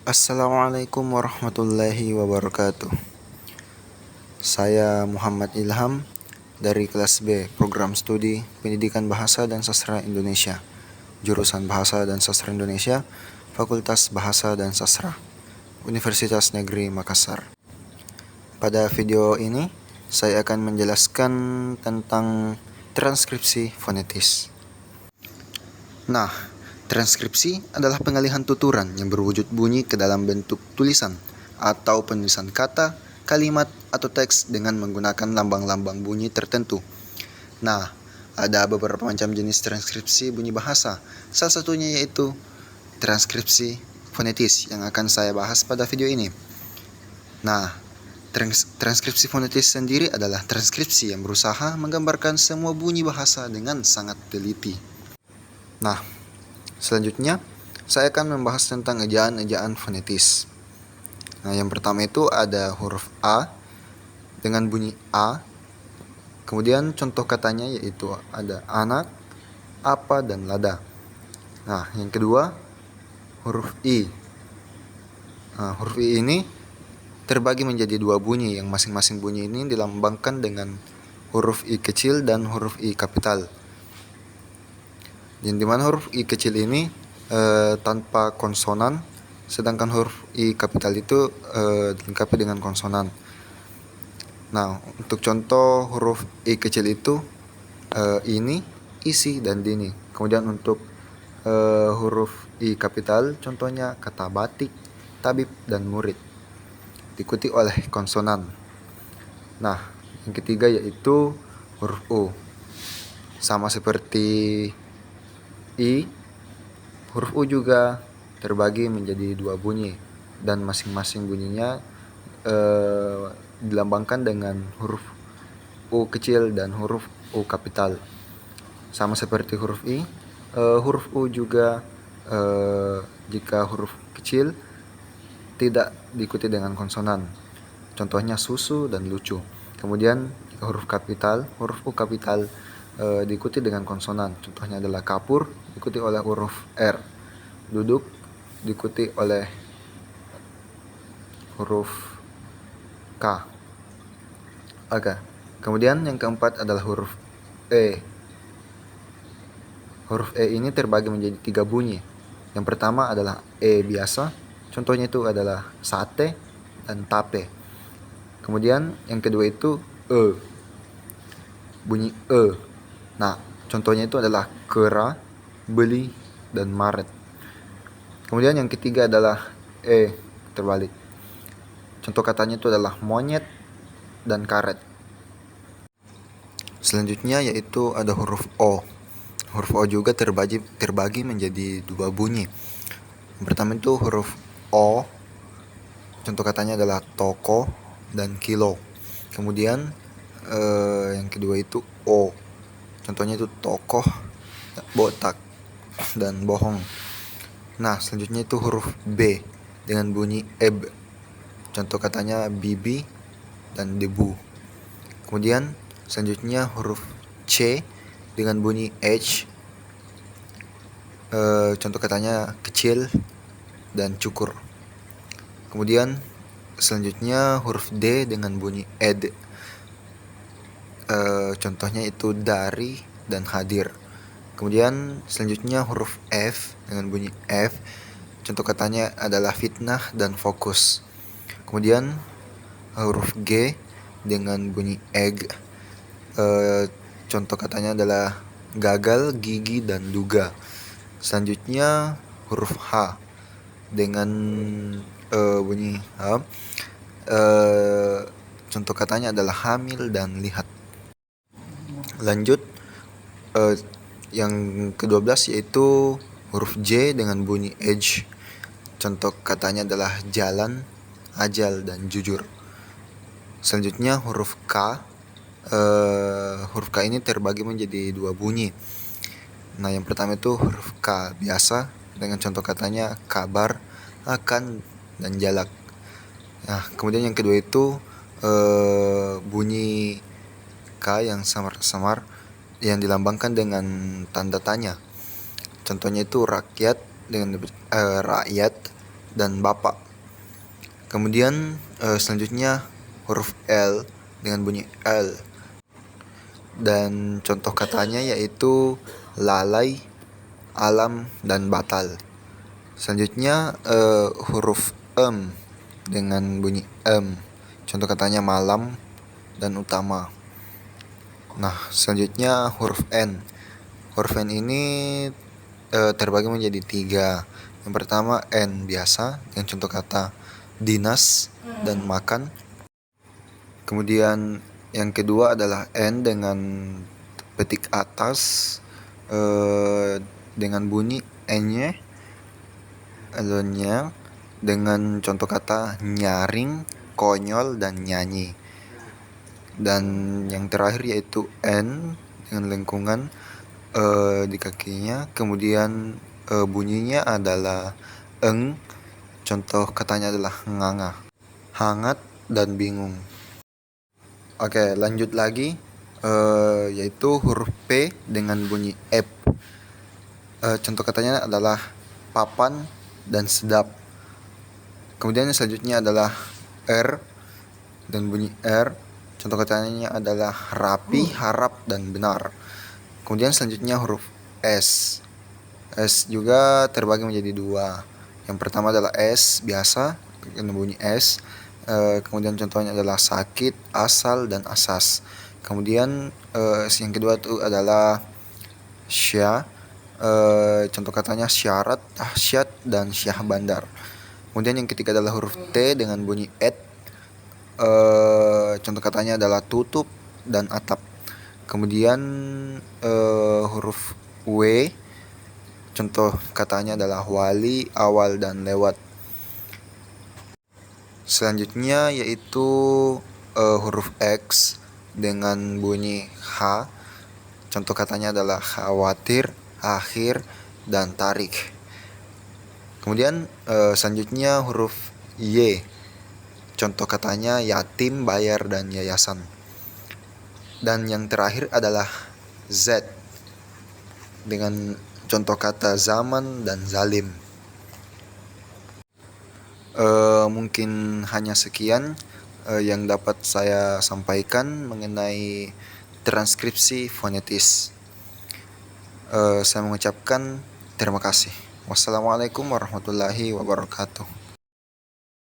Assalamualaikum warahmatullahi wabarakatuh. Saya Muhammad Ilham dari kelas B, Program Studi Pendidikan Bahasa dan Sastra Indonesia, Jurusan Bahasa dan Sastra Indonesia, Fakultas Bahasa dan Sastra, Universitas Negeri Makassar. Pada video ini, saya akan menjelaskan tentang transkripsi fonetis. Nah, transkripsi adalah pengalihan tuturan yang berwujud bunyi ke dalam bentuk tulisan atau penulisan kata, kalimat, atau teks dengan menggunakan lambang-lambang bunyi tertentu. Nah, ada beberapa macam jenis transkripsi bunyi bahasa. Salah satunya yaitu transkripsi fonetis yang akan saya bahas pada video ini. Nah, transkripsi fonetis sendiri adalah transkripsi yang berusaha menggambarkan semua bunyi bahasa dengan sangat teliti. Nah, selanjutnya saya akan membahas tentang ejaan-ejaan fonetis. Nah, yang pertama itu ada huruf A dengan bunyi A. Kemudian contoh katanya yaitu ada anak, apa, dan lada. Nah, yang kedua huruf I. Nah, huruf I ini terbagi menjadi dua bunyi yang masing-masing bunyi ini dilambangkan dengan huruf I kecil dan huruf I kapital. Yang dimana huruf I kecil ini tanpa konsonan, sedangkan huruf I kapital itu dilengkapi dengan konsonan. Nah, untuk contoh huruf I kecil itu ini, isi, dan dini. Kemudian untuk huruf I kapital contohnya kata batik, tabib, dan murid, diikuti oleh konsonan. Nah, yang ketiga yaitu huruf U. Sama seperti I, huruf U juga terbagi menjadi dua bunyi dan masing-masing bunyinya dilambangkan dengan huruf U kecil dan huruf U kapital. Sama seperti huruf I, huruf U juga jika huruf kecil tidak diikuti dengan konsonan. Contohnya susu dan lucu. Kemudian jika huruf U kapital diikuti dengan konsonan. Contohnya adalah kapur diikuti oleh huruf R, duduk diikuti oleh huruf K. Oke. Kemudian yang keempat adalah huruf E. Huruf E ini terbagi menjadi tiga bunyi. Yang pertama adalah E biasa, contohnya itu adalah sate dan tape. Kemudian yang kedua itu E, bunyi E. Nah, contohnya itu adalah kera, beli, dan Maret. Kemudian yang ketiga adalah E terbalik. Contoh katanya itu adalah monyet dan karet. Selanjutnya yaitu ada huruf O. Huruf O juga terbagi menjadi dua bunyi. Yang pertama itu huruf O. Contoh katanya adalah toko dan kilo. Kemudian yang kedua itu O. Contohnya itu tokoh, botak, dan bohong. Nah, selanjutnya itu huruf B dengan bunyi eb. Contoh katanya bibi dan debu. Kemudian selanjutnya huruf C dengan bunyi H. Contoh katanya kecil dan cukur. Kemudian selanjutnya huruf D dengan bunyi ed. Contohnya itu dari dan hadir. Kemudian selanjutnya huruf F dengan bunyi F. Contoh katanya adalah fitnah dan fokus. Kemudian huruf G dengan bunyi egg. Contoh katanya adalah gagal, gigi, dan duga. Selanjutnya huruf H dengan bunyi H. Contoh katanya adalah hamil dan lihat. Lanjut yang ke-12 yaitu huruf J dengan bunyi edge. Contoh katanya adalah jalan, ajal, dan jujur. Selanjutnya huruf K. Huruf K ini terbagi menjadi dua bunyi. Nah, yang pertama itu huruf K biasa dengan contoh katanya kabar, akan, dan jalak. Nah, kemudian yang kedua itu bunyi K yang samar-samar yang dilambangkan dengan tanda tanya. Contohnya itu rakyat dengan rakyat, dan bapak. Kemudian selanjutnya huruf L dengan bunyi L. Dan contoh katanya yaitu lalai, alam, dan batal. Selanjutnya huruf M dengan bunyi M. Contoh katanya malam dan utama. Nah, selanjutnya huruf N. Huruf N ini terbagi menjadi 3. Yang pertama N biasa dengan contoh kata dinas dan makan. Kemudian yang kedua adalah N dengan petik atas dengan bunyi N-nya, L-nya dengan contoh kata nyaring, konyol, dan nyanyi. Dan yang terakhir yaitu N dengan lengkungan di kakinya. Kemudian bunyinya adalah eng. Contoh katanya adalah nganga, hangat, dan bingung. Oke, lanjut lagi yaitu huruf P dengan bunyi ep. Contoh katanya adalah papan dan sedap. Kemudian selanjutnya adalah R dan bunyi R. Contoh katanya adalah rapi, harap, dan benar. Kemudian selanjutnya huruf S. S juga terbagi menjadi 2. Yang pertama adalah S biasa dengan bunyi S. Kemudian contohnya adalah sakit, asal, dan asas. Kemudian yang kedua itu adalah syah. Contoh katanya syarat, dahsyat, dan syah bandar. Kemudian yang ketiga adalah huruf T dengan bunyi et. Contoh katanya adalah tutup dan atap. Kemudian huruf W. Contoh katanya adalah wali, awal, dan lewat. Selanjutnya yaitu huruf X dengan bunyi H. Contoh katanya adalah khawatir, akhir, dan tarik. Kemudian selanjutnya huruf Y. Contoh katanya yatim, bayar, dan yayasan. Dan yang terakhir adalah Z dengan contoh kata zaman dan zalim. Mungkin hanya sekian yang dapat saya sampaikan mengenai transkripsi fonetis. Saya mengucapkan terima kasih. Wassalamualaikum warahmatullahi wabarakatuh.